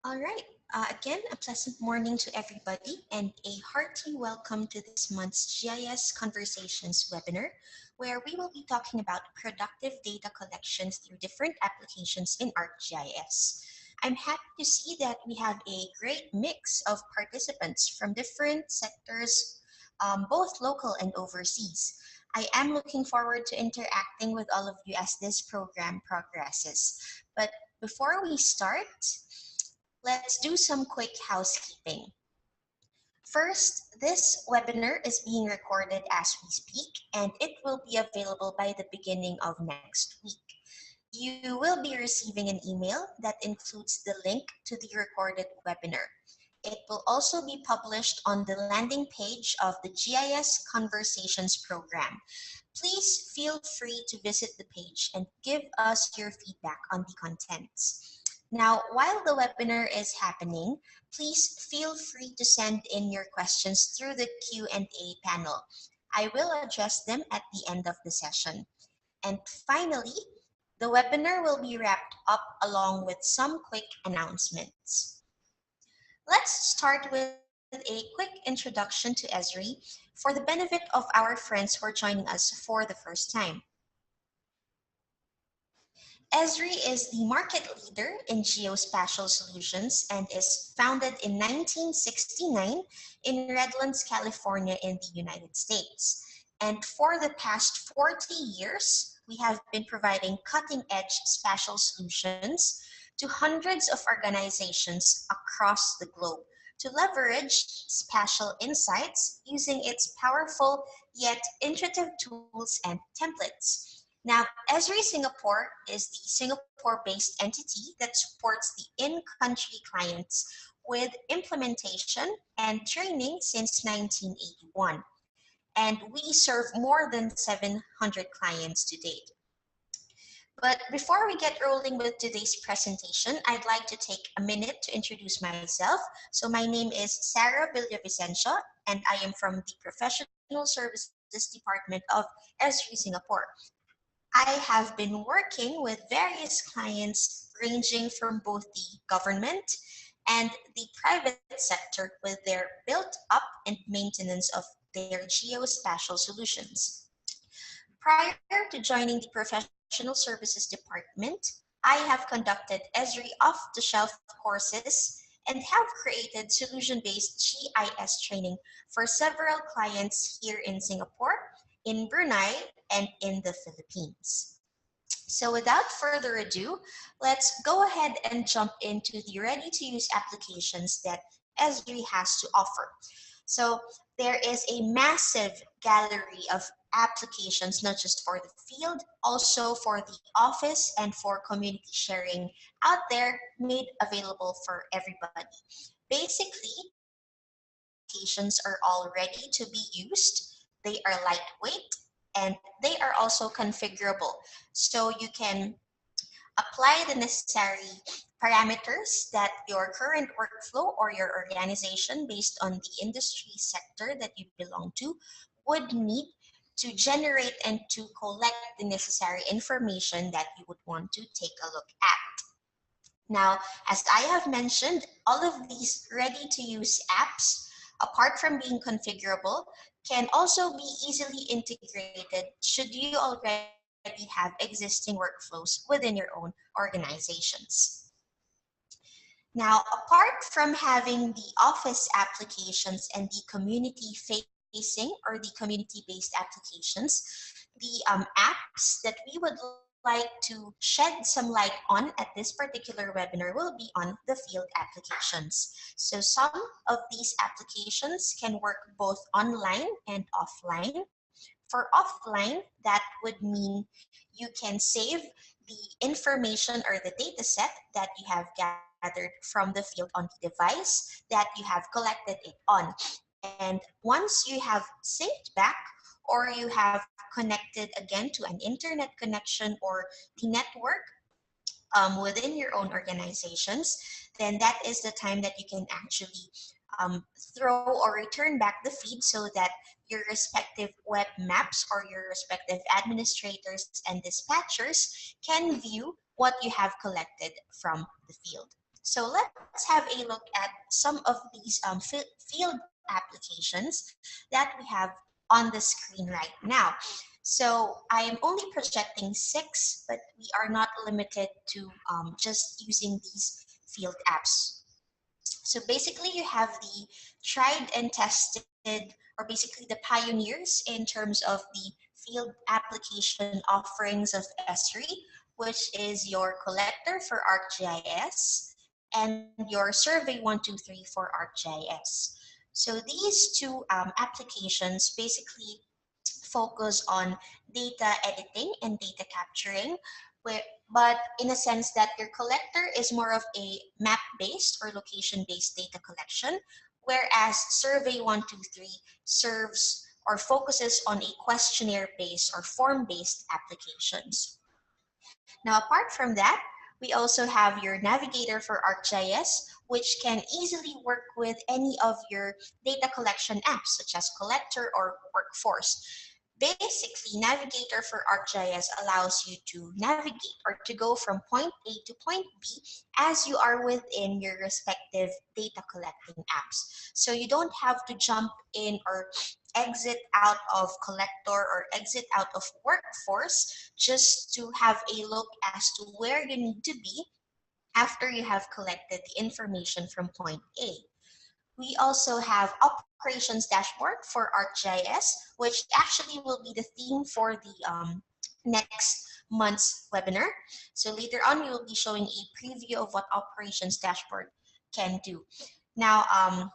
All right. Again, a pleasant morning to everybody and a hearty welcome to this month's GIS Conversations webinar, where we will be talking about productive data collections through different applications in ArcGIS. I'm happy to see that we have a great mix of participants from different sectors, both local and overseas. I am looking forward to interacting with all of you as this program progresses. But before we start, let's do some quick housekeeping. First, this webinar is being recorded as we speak, and it will be available by the beginning of next week. You will be receiving an email that includes the link to the recorded webinar. It will also be published on the landing page of the GIS Conversations program. Please feel free to visit the page and give us your feedback on the contents. Now, while the webinar is happening, please feel free to send in your questions through the Q&A panel. I will address them at the end of the session. And finally, the webinar will be wrapped up along with some quick announcements. Let's start with a quick introduction to Esri for the benefit of our friends who are joining us for the first time. Esri is the market leader in geospatial solutions and is founded in 1969 in Redlands, California in the United States. And for the past 40 years, we have been providing cutting-edge spatial solutions to hundreds of organizations across the globe to leverage spatial insights using its powerful yet intuitive tools and templates. Now, Esri Singapore is the Singapore-based entity that supports the in-country clients with implementation and training since 1981. And we serve more than 700 clients to date. But before we get rolling with today's presentation, I'd like to take a minute to introduce myself. So my name is Sarah Villavicencio, and I am from the Professional Services Department of Esri Singapore. I have been working with various clients ranging from both the government and the private sector with their build-up and maintenance of their geospatial solutions. Prior to joining the Professional Services Department, I have conducted Esri off-the-shelf courses and have created solution-based GIS training for several clients here in Singapore, in Brunei, and in the Philippines. So without further ado, let's go ahead and jump into the ready-to-use applications that Esri has to offer. So there is a massive gallery of applications, not just for the field, also for the office and for community sharing out there, made available for everybody. Basically, applications are all ready to be used. They are lightweight and they are also configurable. So you can apply the necessary parameters that your current workflow or your organization based on the industry sector that you belong to would need to generate and to collect the necessary information that you would want to take a look at. Now, as I have mentioned, all of these ready-to-use apps, apart from being configurable, can also be easily integrated should you already have existing workflows within your own organizations. Now, apart from having the office applications and the community-facing or the community-based applications, the apps that we would like to shed some light on at this particular webinar will be on the field applications. So some of these applications can work both online and offline. For offline, that would mean you can save the information or the data set that you have gathered from the field on the device that you have collected it on. And once you have synced back or you have connected again to an internet connection or the network within your own organizations, then that is the time that you can actually throw or return back the feed so that your respective web maps or your respective administrators and dispatchers can view what you have collected from the field. So let's have a look at some of these field applications that we have on the screen right now. So I am only projecting six, but we are not limited to just using these field apps. So basically, you have the tried and tested, or basically the pioneers in terms of the field application offerings of Esri, which is your collector for ArcGIS and your Survey 123 for ArcGIS. So these two applications basically focus on data editing and data capturing, where, but in a sense that your collector is more of a map-based or location-based data collection, whereas Survey 123 serves or focuses on a questionnaire-based or form-based applications. Now, apart from that, we also have your Navigator for ArcGIS, which can easily work with any of your data collection apps, such as Collector or Workforce. Basically, Navigator for ArcGIS allows you to navigate or to go from point A to point B as you are within your respective data collecting apps. So you don't have to jump in or exit out of Collector or exit out of Workforce just to have a look as to where you need to be after you have collected the information from point A. We also have operations dashboard for ArcGIS, which actually will be the theme for the next month's webinar. So later on, we will be showing a preview of what operations dashboard can do. Now,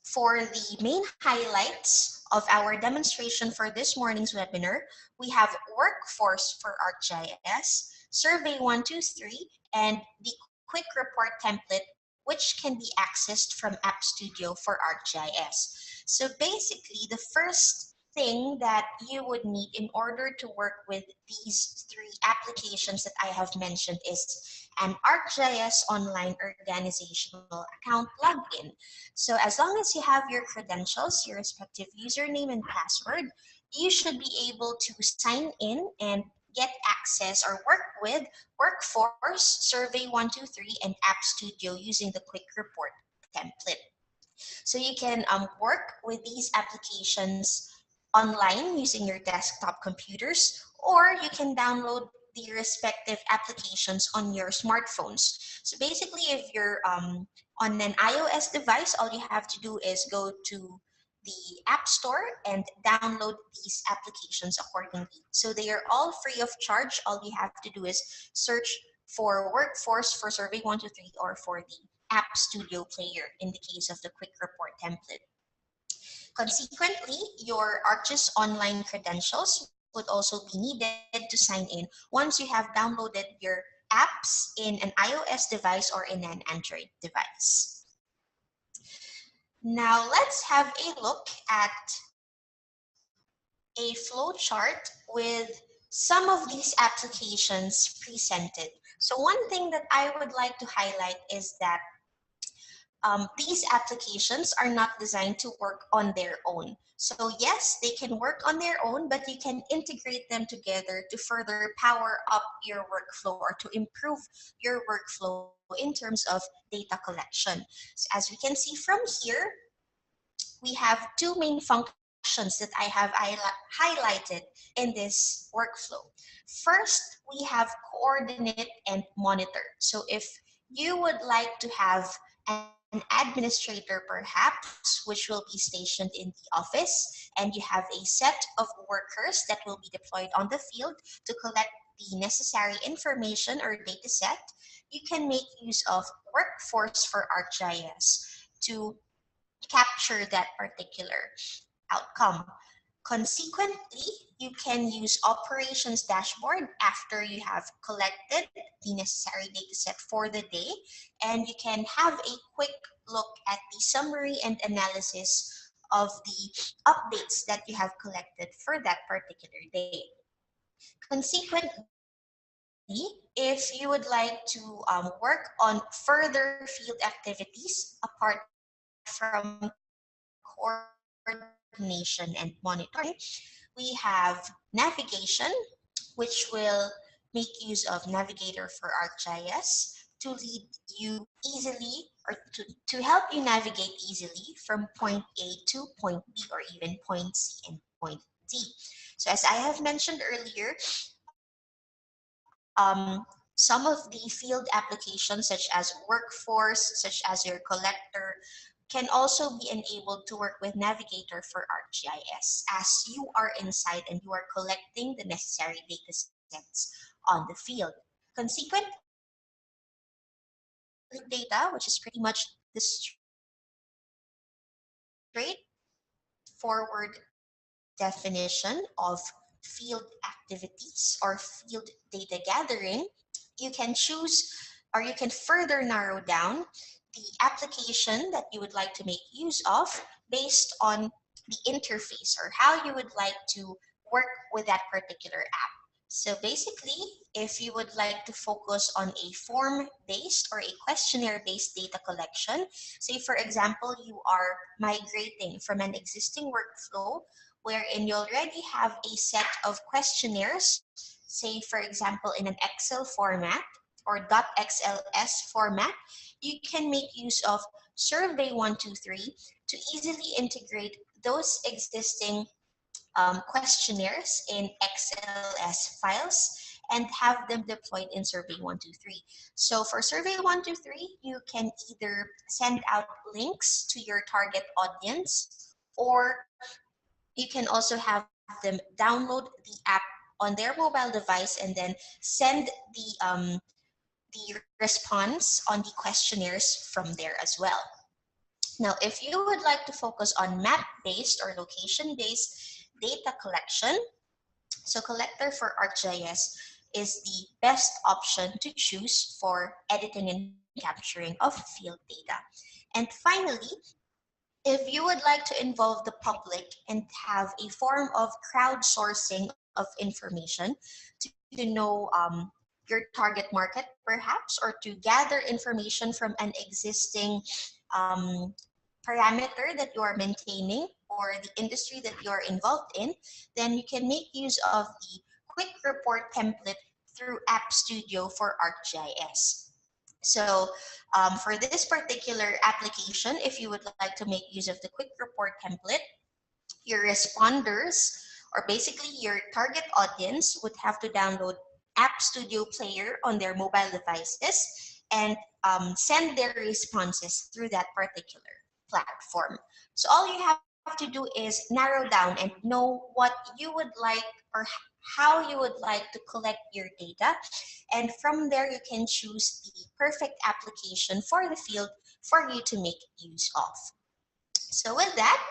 for the main highlights of our demonstration for this morning's webinar, we have Workforce for ArcGIS, Survey 123, and the Quick Report template, which can be accessed from App Studio for ArcGIS. So basically, the first thing that you would need in order to work with these three applications that I have mentioned is an ArcGIS online organizational account login. So as long as you have your credentials, your respective username and password, you should be able to sign in and get access or work with Workforce, Survey 123, and App Studio using the Quick Report template. So you can work with these applications online using your desktop computers, or you can download the respective applications on your smartphones. So basically, if you're on an iOS device, all you have to do is go to the App Store and download these applications accordingly. So they are all free of charge. All you have to do is search for Workforce for Survey 123 or for the App Studio player in the case of the Quick Report template. Consequently, your Arcgis online credentials would also be needed to sign in once you have downloaded your apps in an iOS device or in an Android device. Now let's have a look at a flow chart with some of these applications presented. So one thing that I would like to highlight is that these applications are not designed to work on their own. So yes, they can work on their own, but you can integrate them together to further power up your workflow or to improve your workflow in terms of data collection. So as we can see from here, we have two main functions that I have highlighted in this workflow. First, we have coordinate and monitor. So if you would like to have an administrator perhaps, which will be stationed in the office, and you have a set of workers that will be deployed on the field to collect the necessary information or data set, you can make use of Workforce for ArcGIS to capture that particular outcome. Consequently, you can use operations dashboard after you have collected the necessary data set for the day, and you can have a quick look at the summary and analysis of the updates that you have collected for that particular day. Consequently, if you would like to work on further field activities apart from coordination and monitoring, we have navigation, which will make use of Navigator for ArcGIS. to lead you easily or to help you navigate easily from point A to point B or even point C and point D. So as I have mentioned earlier, some of the field applications such as workforce, such as your collector, can also be enabled to work with Navigator for ArcGIS as you are inside and you are collecting the necessary data sets on the field. Consequently, field data, which is pretty much the straightforward definition of field activities or field data gathering, you can choose or you can further narrow down the application that you would like to make use of based on the interface or how you would like to work with that particular app. So basically, if you would like to focus on a form-based or a questionnaire-based data collection, say for example, you are migrating from an existing workflow wherein you already have a set of questionnaires, say for example in an Excel format or .xls format, you can make use of Survey123 to easily integrate those existing questionnaires in XLS files and have them deployed in Survey123. So for Survey123, you can either send out links to your target audience, or you can also have them download the app on their mobile device and then send the response on the questionnaires from there as well. Now, if you would like to focus on map-based or location-based data collection, so Collector for ArcGIS is the best option to choose for editing and capturing of field data. And finally, if you would like to involve the public and have a form of crowdsourcing of information to know your target market perhaps, or to gather information from an existing um, parameter that you are maintaining or the industry that you are involved in, then you can make use of the quick report template through App Studio for ArcGIS. So for this particular application, if you would like to make use of the quick report template, your responders, or basically your target audience, would have to download App Studio Player on their mobile devices and send their responses through that particular platform. So all you have to do is narrow down and know what you would like or how you would like to collect your data. And from there, you can choose the perfect application for the field for you to make use of. So with that,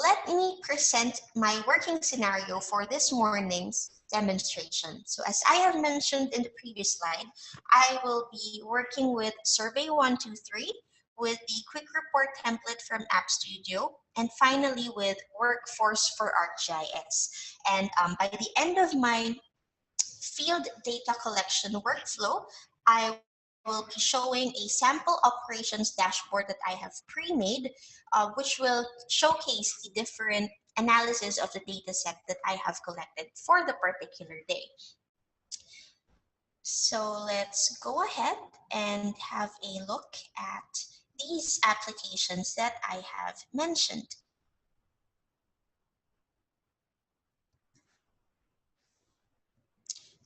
let me present my working scenario for this morning's demonstration. So as I have mentioned in the previous slide, I will be working with Survey123, with the quick report template from App Studio, and finally with Workforce for ArcGIS. And by the end of my field data collection workflow, I will be showing a sample operations dashboard that I have pre-made, which will showcase the different analysis of the data set that I have collected for the particular day. So let's go ahead and have a look at these applications that I have mentioned.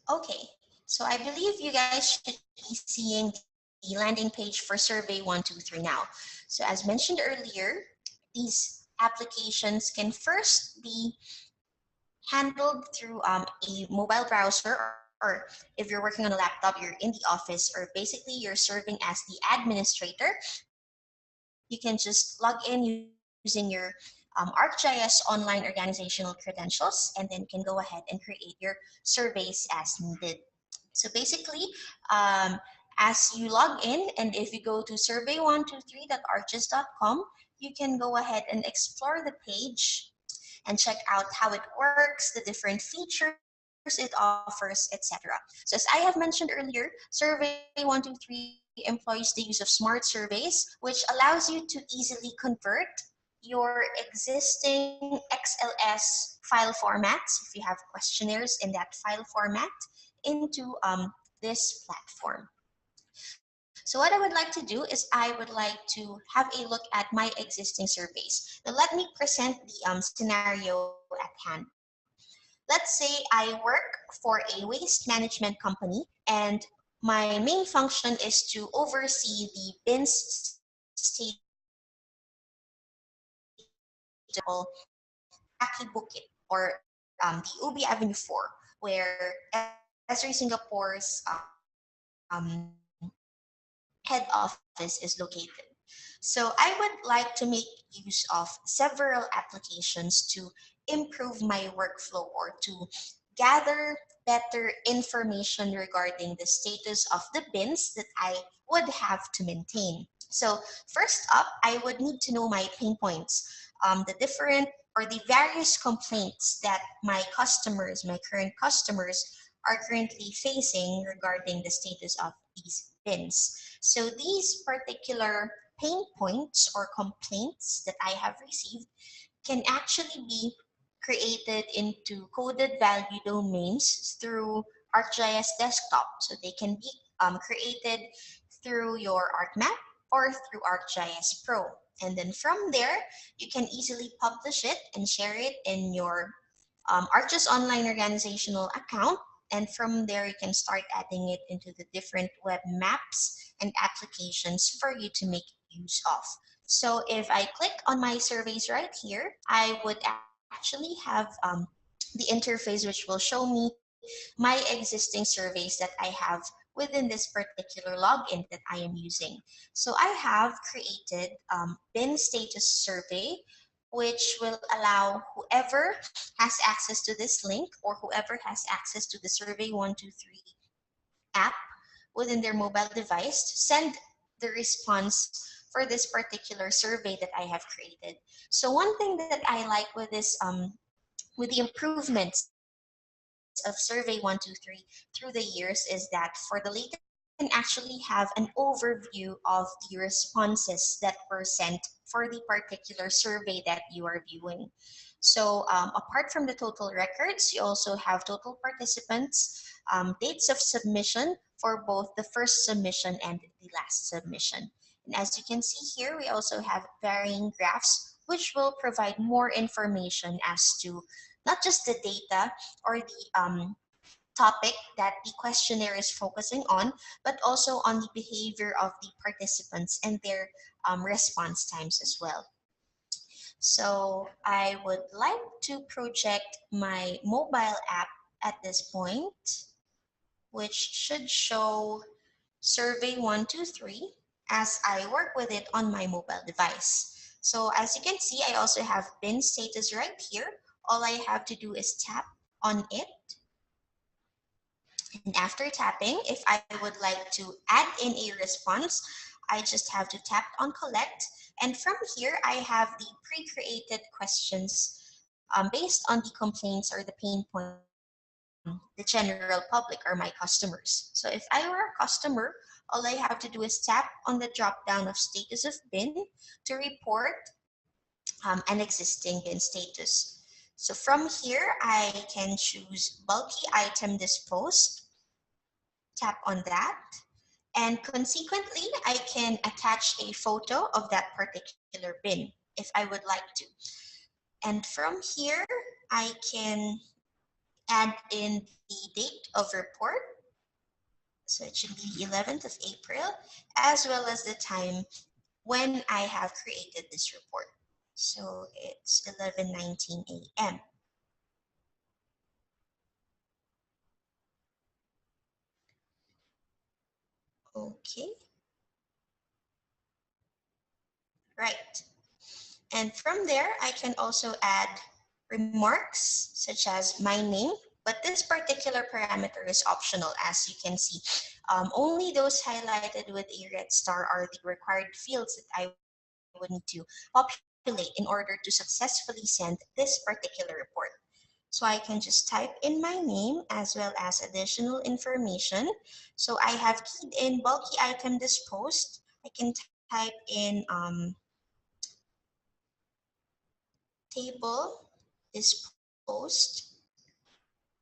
Okay, so I believe you guys should be seeing the landing page for Survey123 now. So as mentioned earlier, these applications can first be handled through a mobile browser, or if you're working on a laptop, you're in the office, or basically you're serving as the administrator. You can just log in using your ArcGIS online organizational credentials, and then you can go ahead and create your surveys as needed. So basically, as you log in, and if you go to survey123.arcgis.com, you can go ahead and explore the page and check out how it works, the different features it offers, etc. So as I have mentioned earlier, Survey123 employs the use of smart surveys, which allows you to easily convert your existing XLS file formats, if you have questionnaires in that file format, into this platform. So So what I would like to do is I would like to have a look at my existing surveys. Now let me present the scenario at hand. Let's say I work for a waste management company and my main function is to oversee the bins status of, for example, Aki Bukit or the Ubi Avenue 4, where Esri Singapore's head office is located. So I would like to make use of several applications to improve my workflow or to gather better information regarding the status of the bins that I would have to maintain. So first up, I would need to know my pain points, the different or the various complaints that my customers, my current customers, are currently facing regarding the status of these bins. So these particular pain points or complaints that I have received can actually be created into coded value domains through ArcGIS Desktop. So they can be created through your ArcMap or through ArcGIS Pro. And then from there, you can easily publish it and share it in your Arcgis Online organizational account. And from there, you can start adding it into the different web maps and applications for you to make use of. So if I click on my surveys right here, I would actually have the interface which will show me my existing surveys that I have within this particular login that I am using. So I have created bin status survey, which will allow whoever has access to this link or whoever has access to the Survey 123 app within their mobile device to send the response for this particular survey that I have created. So one thing that I like with this with the improvements of Survey 123 through the years is that for the latest surveys, you can actually have an overview of the responses that were sent for the particular survey that you are viewing. So apart from the total records, you also have total participants, dates of submission for both the first submission and the last submission. And as you can see here, we also have varying graphs which will provide more information as to not just the data or the topic that the questionnaire is focusing on, but also on the behavior of the participants and their response times as well. So I would like to project my mobile app at this point, which should show Survey 123 as I work with it on my mobile device. So as you can see, I also have bin status right here. All I have to do is tap on it. And after tapping, if I would like to add in a response, I just have to tap on collect. And from here, I have the pre-created questions based on the complaints or the pain points from the general public or my customers. So if I were a customer, all I have to do is tap on the drop down of status of bin to report an existing bin status. So from here, I can choose bulky item disposed, tap on that, and consequently, I can attach a photo of that particular bin if I would like to. And from here, I can add in the date of report. So it should be the 11th of April, as well as the time when I have created this report. So it's 11:19 a.m. Okay, right. And from there, I can also add remarks such as my name, but this particular parameter is optional as you can see. Only those highlighted with a red star are the required fields that I would need to populate in order to successfully send this particular report. So I can just type in my name as well as additional information. So I have keyed in bulky item disposed. I can type in table disposed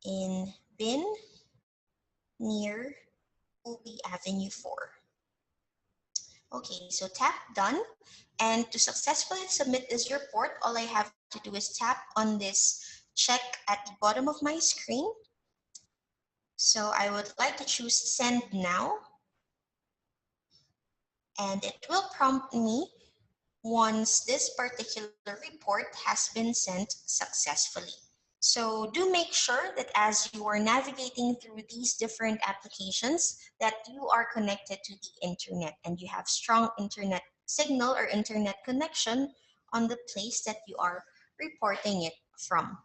in bin near Ubi Avenue 4. Okay, so tap done. And to successfully submit this report, all I have to do is tap on this check at the bottom of my screen. So I would like to choose send now, and it will prompt me once this particular report has been sent successfully. So do make sure that as you are navigating through these different applications that you are connected to the internet and you have strong internet signal or internet connection on the place that you are reporting it from.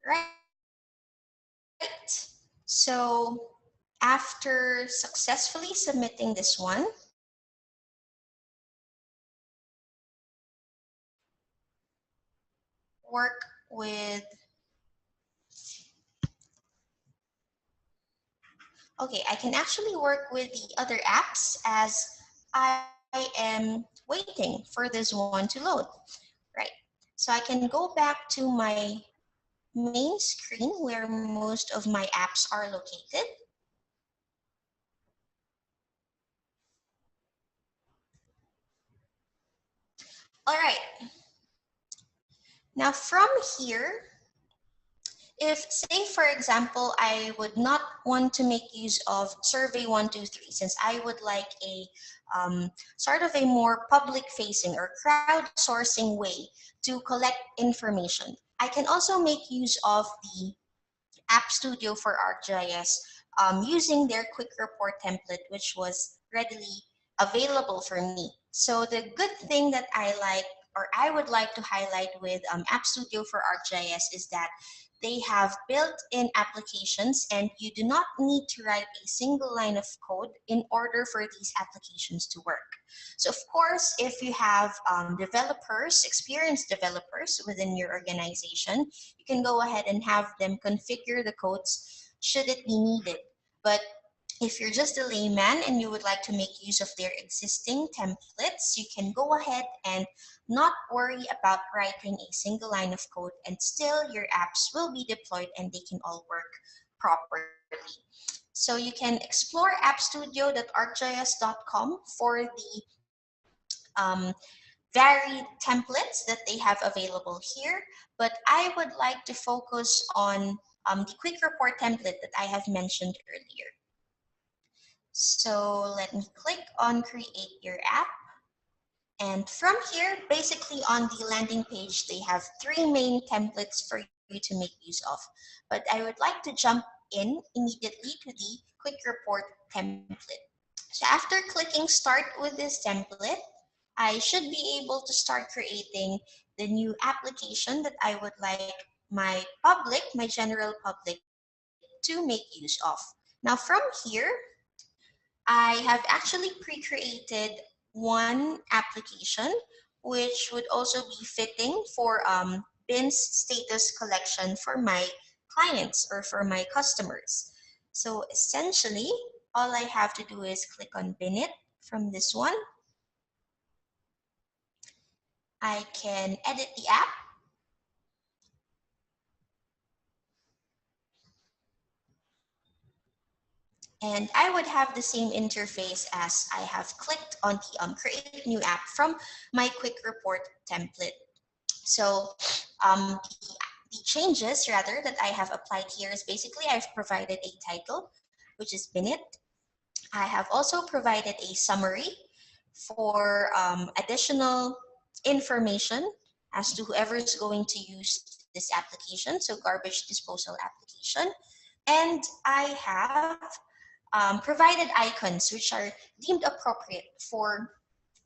Right. So after successfully submitting this one, work with, okay, I can actually work with the other apps as I am waiting for this one to load. Right. So I can go back to my main screen where most of my apps are located. All right. Now from here, if say for example, I would not want to make use of survey 123 since I would like a sort of a more public facing or crowdsourcing way to collect information, I can also make use of the App Studio for ArcGIS using their quick report template, which was readily available for me. So the good thing that I like or I would like to highlight with App Studio for ArcGIS is that they have built-in applications and you do not need to write a single line of code in order for these applications to work. So of course, if you have developers, experienced developers within your organization, you can go ahead and have them configure the codes should it be needed. But if you're just a layman and you would like to make use of their existing templates, you can go ahead and not worry about writing a single line of code, and still your apps will be deployed and they can all work properly. So you can explore appstudio.arcgis.com for the varied templates that they have available here, but I would like to focus on the quick report template that I have mentioned earlier. So let me click on create your app. And from here, basically on the landing page, they have three main templates for you to make use of. But I would like to jump in immediately to the quick report template. So after clicking start with this template, I should be able to start creating the new application that I would like my public, my general public, to make use of. Now from here, I have actually pre-created one application which would also be fitting for BIN's status collection for my clients or for my customers. So essentially, all I have to do is click on bin it from this one. I can edit the app. And I would have the same interface as I have clicked on the create new app from my quick report template. So the changes rather that I have applied here is basically I've provided a title, which is Binit. I have also provided a summary for additional information as to whoever is going to use this application, so garbage disposal application. And I have provided icons which are deemed appropriate for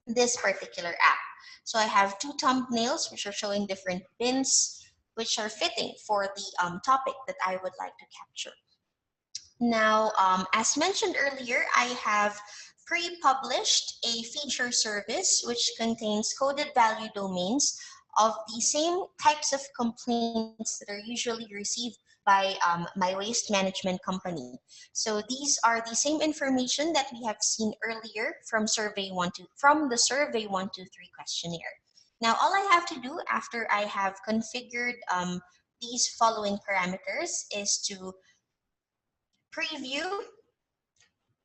this particular app. So I have two thumbnails which are showing different bins which are fitting for the topic that I would like to capture. Now, as mentioned earlier, I have pre-published a feature service which contains coded value domains of the same types of complaints that are usually received by my waste management company. So these are the same information that we have seen earlier from the survey 123 questionnaire. Now, all I have to do after I have configured these following parameters is to preview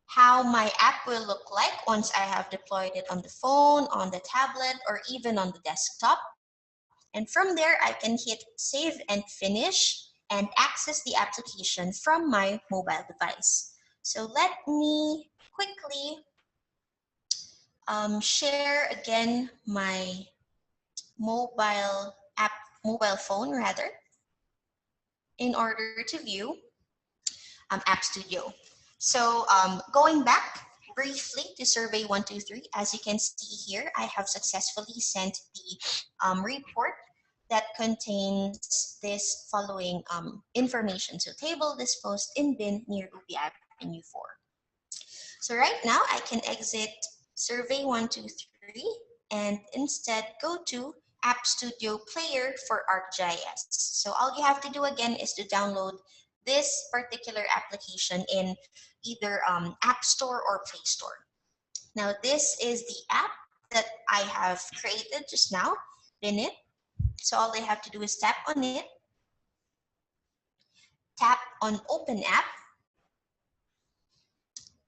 how my app will look like once I have deployed it on the phone, on the tablet, or even on the desktop. And from there, I can hit save and finish and access the application from my mobile device. So let me quickly share again my mobile phone rather, in order to view App Studio. So going back briefly to survey 123, as you can see here, I have successfully sent the report that contains this following information. So table disposed in bin near Ubi Avenue 4. So right now I can exit survey 123 and instead go to App Studio Player for ArcGIS. So all you have to do again is to download this particular application in either App Store or Play Store. Now this is the app that I have created just now, in it. So all I have to do is tap on it, tap on Open App,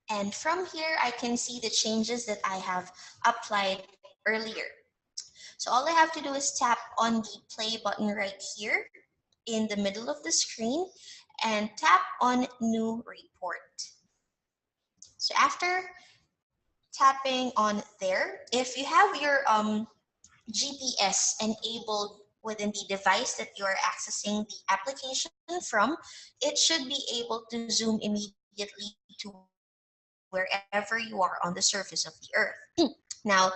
and from here I can see the changes that I have applied earlier. So all I have to do is tap on the play button right here in the middle of the screen and tap on New Report. So after tapping on there, if you have your GPS enabled within the device that you are accessing the application from, it should be able to zoom immediately to wherever you are on the surface of the Earth. Now,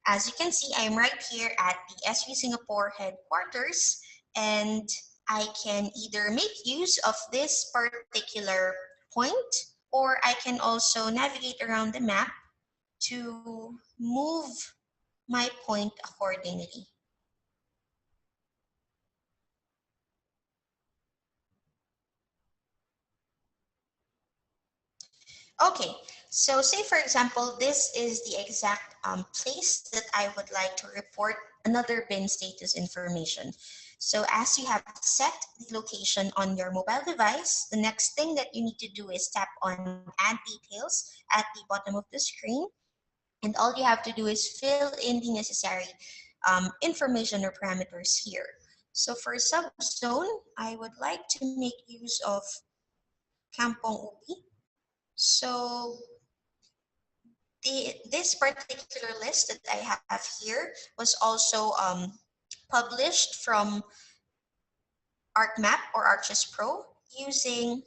as you can see, I'm right here at the Esri Singapore headquarters, and I can either make use of this particular point, or I can also navigate around the map to move my point accordingly. Okay, so say for example, this is the exact place that I would like to report another bin status information. So as you have set the location on your mobile device, the next thing that you need to do is tap on Add Details at the bottom of the screen. And all you have to do is fill in the necessary information or parameters here. So for subzone, I would like to make use of Kampong Ubi. So this particular list that I have here was also published from ArcMap or Arcgis Pro using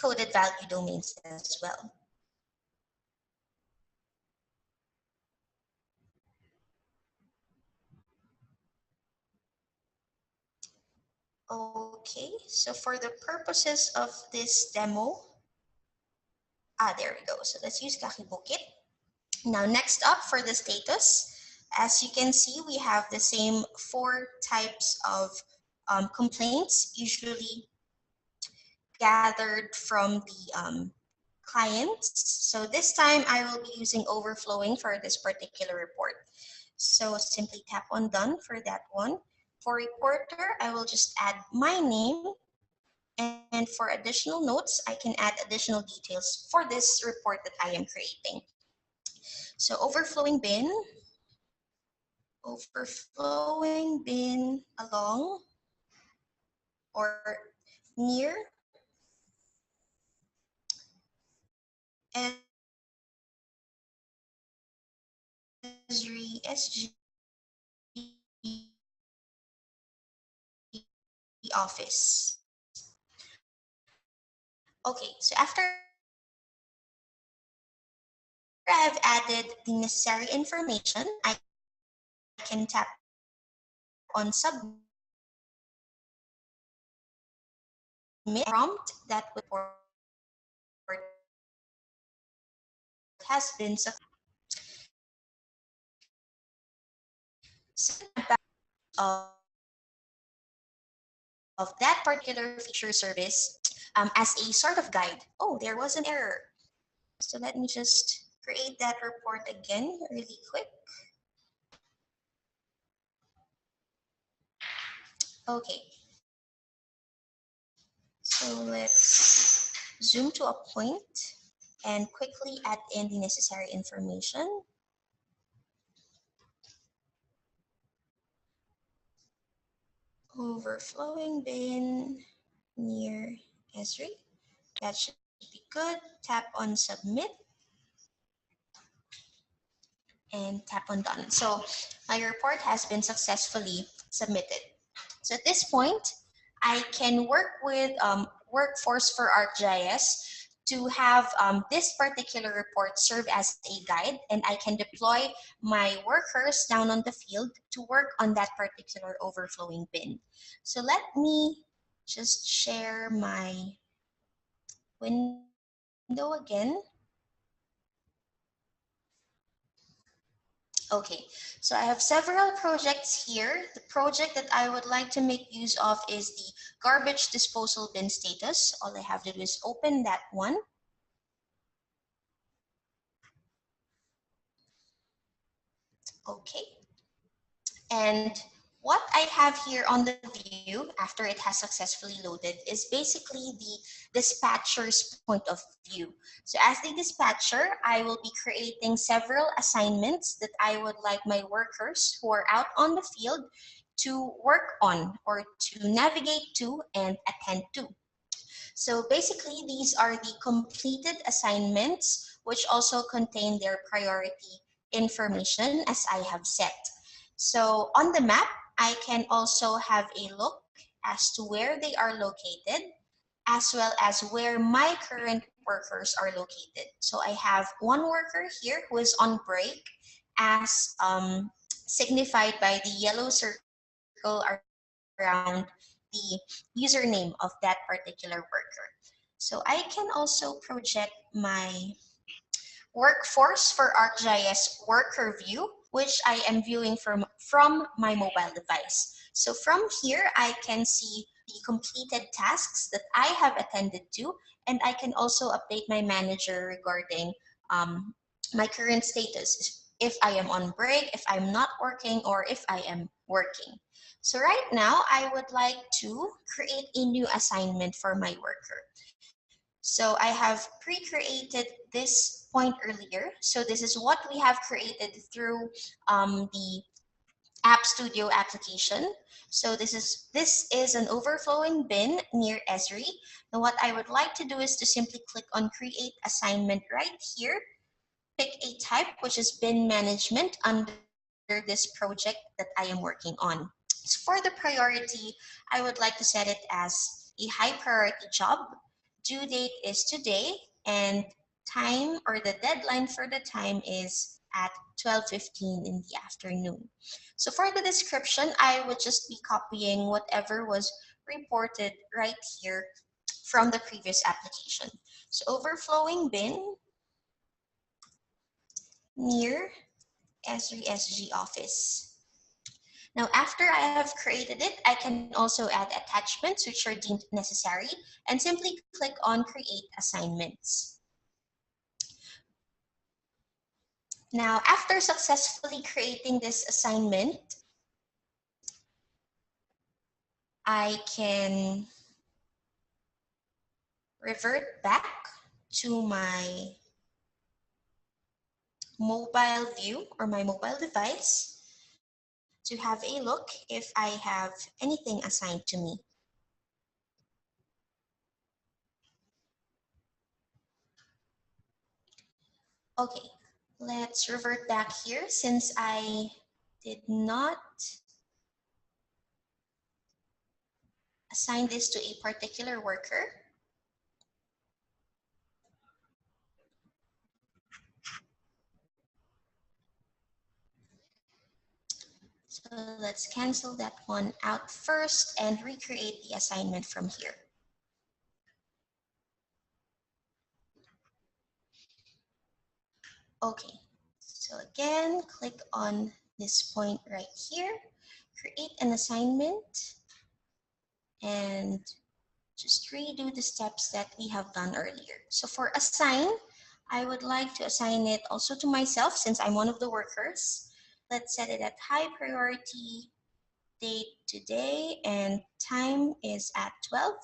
coded value domains as well. Okay, so for the purposes of this demo, there we go. So let's use Kakibukit. Now, next up for the status, as you can see, we have the same four types of complaints, usually gathered from the clients. So this time I will be using overflowing for this particular report. So simply tap on done for that one. For reporter, I will just add my name. And for additional notes, I can add additional details for this report that I am creating. So overflowing bin along or near Esri SG office. Okay, so after I've added the necessary information, I can tap on submit prompt that report has been of, of that particular feature service as a sort of guide. Oh, there was an error. So let me just create that report again really quick. Okay. So let's zoom to a point and quickly add in the necessary information. Overflowing bin near Esri. That should be good. Tap on submit and tap on done. So my report has been successfully submitted. So at this point, I can work with Workforce for ArcGIS to have this particular report serve as a guide, and I can deploy my workers down on the field to work on that particular overflowing bin. So let me just share my window again. Okay, so I have several projects here. The project that I would like to make use of is the garbage disposal bin status. All I have to do is open that one. Okay, and what I have here on the view after it has successfully loaded is basically the dispatcher's point of view. So as the dispatcher, I will be creating several assignments that I would like my workers who are out on the field to work on or to navigate to and attend to. So basically, these are the completed assignments, which also contain their priority information as I have set. So on the map, I can also have a look as to where they are located, as well as where my current workers are located. So I have one worker here who is on break as signified by the yellow circle around the username of that particular worker. So I can also project my workforce for ArcGIS worker view, which I am viewing from my mobile device. So from here, I can see the completed tasks that I have attended to, and I can also update my manager regarding my current status, if I am on break, if I'm not working, or if I am working. So right now, I would like to create a new assignment for my worker. So I have pre-created this point earlier. So this is what we have created through the App Studio application. So this is an overflowing bin near Esri. And what I would like to do is to simply click on Create Assignment right here. Pick a type, which is bin management under this project that I am working on. So for the priority, I would like to set it as a high priority job. Due date is today, and time or the deadline for the time is at 12:15 in the afternoon. So for the description, I would just be copying whatever was reported right here from the previous application. So overflowing bin near Esri SG office. Now, after I have created it, I can also add attachments which are deemed necessary and simply click on Create Assignments. Now, after successfully creating this assignment, I can revert back to my mobile view or my mobile device to have a look if I have anything assigned to me. Okay, let's revert back here since I did not assign this to a particular worker. So let's cancel that one out first and recreate the assignment from here. Okay, so again, click on this point right here, create an assignment, and just redo the steps that we have done earlier. So for assign, I would like to assign it also to myself since I'm one of the workers. Let's set it at high priority, date today, and time is at 12.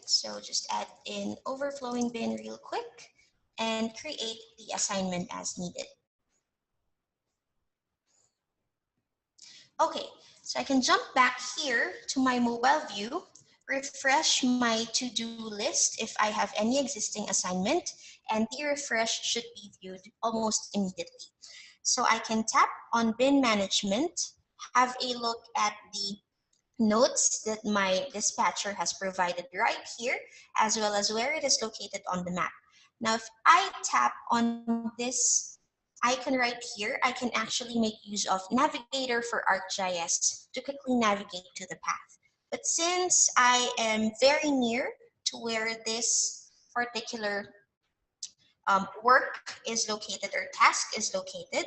So just add in overflowing bin real quick and create the assignment as needed. Okay, so I can jump back here to my mobile view, refresh my to-do list if I have any existing assignment, and the refresh should be viewed almost immediately. So I can tap on bin management, have a look at the notes that my dispatcher has provided right here, as well as where it is located on the map. Now, if I tap on this icon right here, I can actually make use of Navigator for Arcgis to quickly navigate to the path. But since I am very near to where this particular work is located or task is located,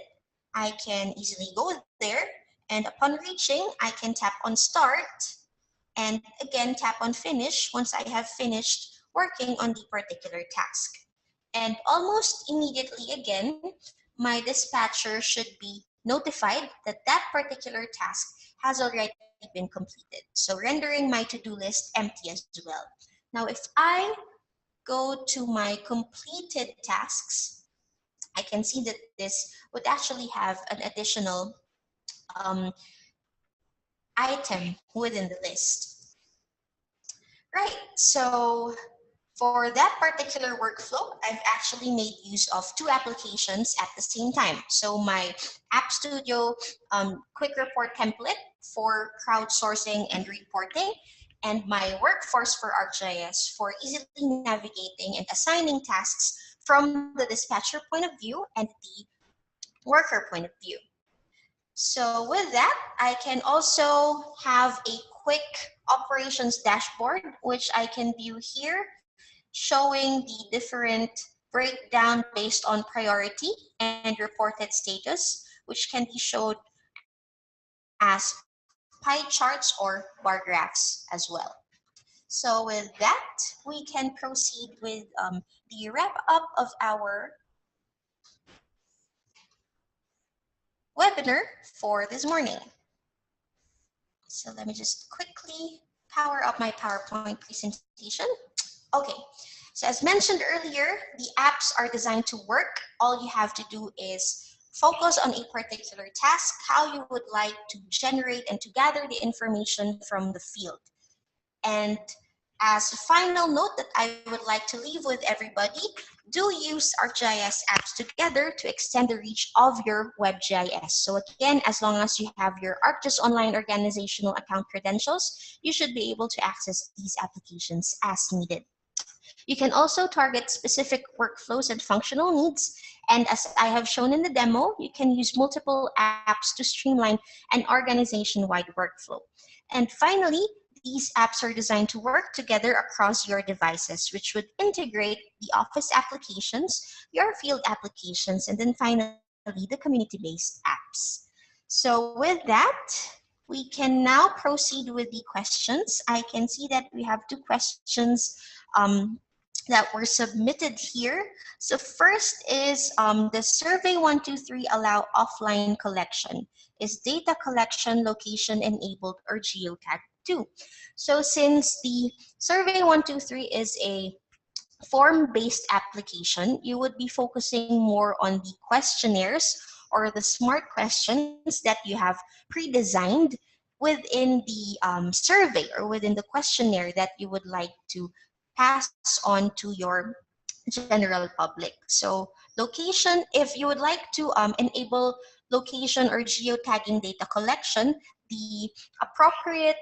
I can easily go there, and upon reaching, I can tap on start and again tap on finish once I have finished working on the particular task. And almost immediately again, my dispatcher should be notified that that particular task has already been completed. So rendering my to-do list empty as well. Now, if I go to my completed tasks, I can see that this would actually have an additional item within the list. Right, so for that particular workflow, I've actually made use of two applications at the same time. So my App Studio quick report template for crowdsourcing and reporting, and my workforce for ArcGIS for easily navigating and assigning tasks from the dispatcher point of view and the worker point of view. So with that, I can also have a quick operations dashboard, which I can view here, showing the different breakdown based on priority and reported status, which can be showed as pie charts or bar graphs as well. So with that, we can proceed with the wrap up of our webinar for this morning. So let me just quickly power up my PowerPoint presentation. Okay, so as mentioned earlier, the apps are designed to work. All you have to do is focus on a particular task, how you would like to generate and to gather the information from the field. And as a final note that I would like to leave with everybody, do use ArcGIS apps together to extend the reach of your WebGIS. So again, as long as you have your ArcGIS Online organizational account credentials, you should be able to access these applications as needed. You can also target specific workflows and functional needs. And as I have shown in the demo, you can use multiple apps to streamline an organization-wide workflow. And finally, these apps are designed to work together across your devices, which would integrate the Office applications, your field applications, and then finally the community-based apps. So with that, we can now proceed with the questions. I can see that we have two questions that were submitted here. So first is, does Survey 123 allow offline collection? Is data collection location enabled or geotagged too? So since the Survey 123 is a form-based application, you would be focusing more on the questionnaires or the smart questions that you have pre-designed within the survey or within the questionnaire that you would like to pass on to your general public. So location, if you would like to enable location or geotagging data collection, the appropriate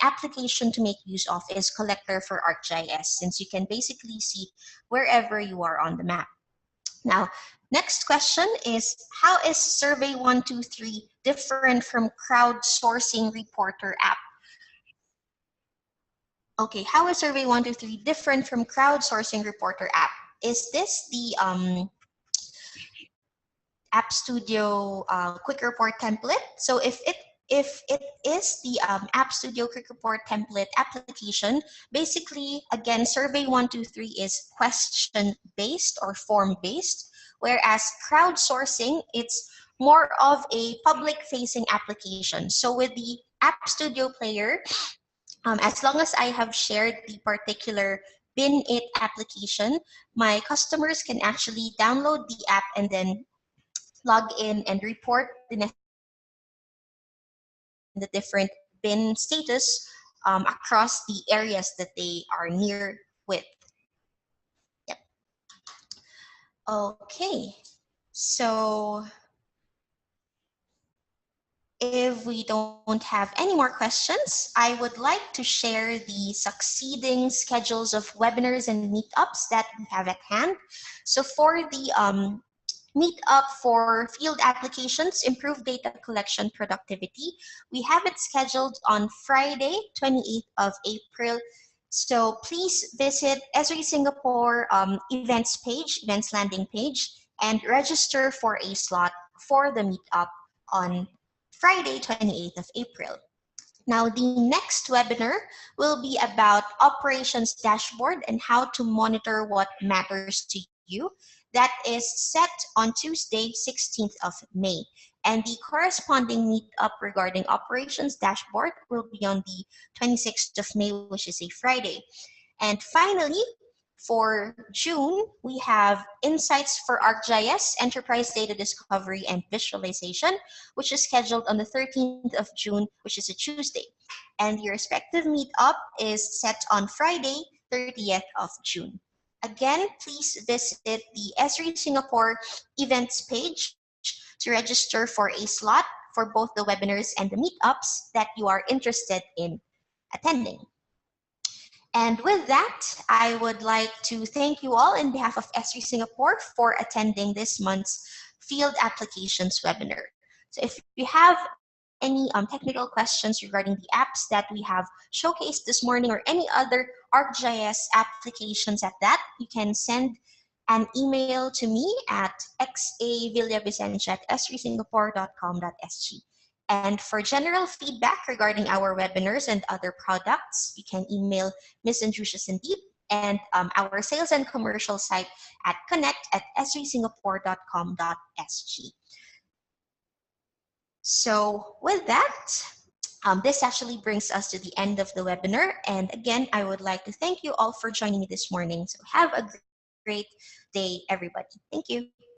application to make use of is Collector for ArcGIS, since you can basically see wherever you are on the map. Now, next question is, how is Survey 123 different from crowdsourcing reporter app? Okay, how is Survey 123 different from crowdsourcing reporter app? Is this the App Studio quick report template? So if it is the App Studio quick report template application, basically, again, Survey 123 is question-based or form-based, whereas crowdsourcing, it's more of a public-facing application. So with the App Studio player, As long as I have shared the particular Bin It application, my customers can actually download the app and then log in and report the necessary items in the different bin status across the areas that they are near with. Yep. Okay. So if we don't have any more questions, I would like to share the succeeding schedules of webinars and meetups that we have at hand. So for the meetup for field applications, improve data collection productivity, we have it scheduled on Friday, 28th of April. So please visit Esri Singapore events landing page, and register for a slot for the meetup on Friday, 28th of April. Now, the next webinar will be about operations dashboard and how to monitor what matters to you. That is set on Tuesday, 16th of May. And the corresponding meetup regarding operations dashboard will be on the 26th of May, which is a Friday. And finally, for June, we have Insights for Arcgis, Enterprise Data Discovery and Visualization, which is scheduled on the 13th of June, which is a Tuesday. And the respective meetup is set on Friday, 30th of June. Again, please visit the Esri Singapore events page to register for a slot for both the webinars and the meetups that you are interested in attending. And with that, I would like to thank you all on behalf of Esri Singapore for attending this month's Field Applications webinar. So if you have any technical questions regarding the apps that we have showcased this morning or any other ArcGIS applications at that, you can send an email to me at xavillavicencio@esrisingapore.com.sg. And for general feedback regarding our webinars and other products, you can email Ms. Andrusha Sandeep and our sales and commercial site at connect@esrisingapore.com.sg. So with that, this actually brings us to the end of the webinar. And again, I would like to thank you all for joining me this morning. So have a great day, everybody. Thank you.